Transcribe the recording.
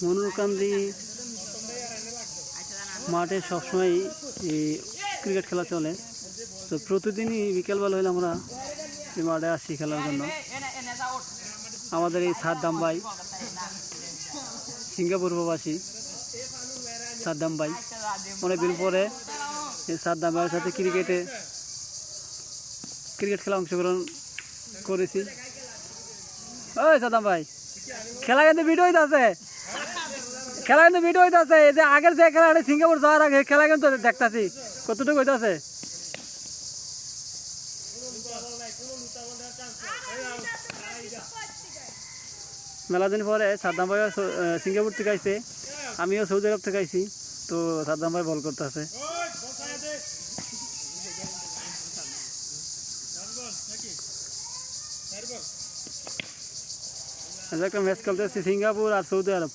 মনুরকান্দি মাঠে সবসময় ক্রিকেট খেলা চলে। তো প্রতিদিনই বিকেলবেলা হলে আমরা এই মাঠে আসি খেলার জন্য। আমাদের এই সাদ্দাম ভাই, সিঙ্গাপুর প্রবাসী সাদ্দাম ভাই, অনেকদিন পরে এই সাদ্দাম ভাইয়ের সাথে ক্রিকেট খেলা অংশগ্রহণ করেছি। ওই সাদ্দাম ভাই, খেলা কিন্তু ভিডিও হইতেছে, এই যে আগের যে খেলাটা সিঙ্গাপুর যাওয়ার আগে খেলা কিন্তু দেখতেছি কতটুকু হইতেছে। মেলা দিন পরে সাদ্দাম ভাই সিঙ্গাপুর থেকে আইছে, আমিও সৌদি আরব থেকে আইছি। তো সাদ্দাম ভাই বল করতেছে। একটা ম্যাচ খেলতেছি সিঙ্গাপুর আর সৌদি আরব।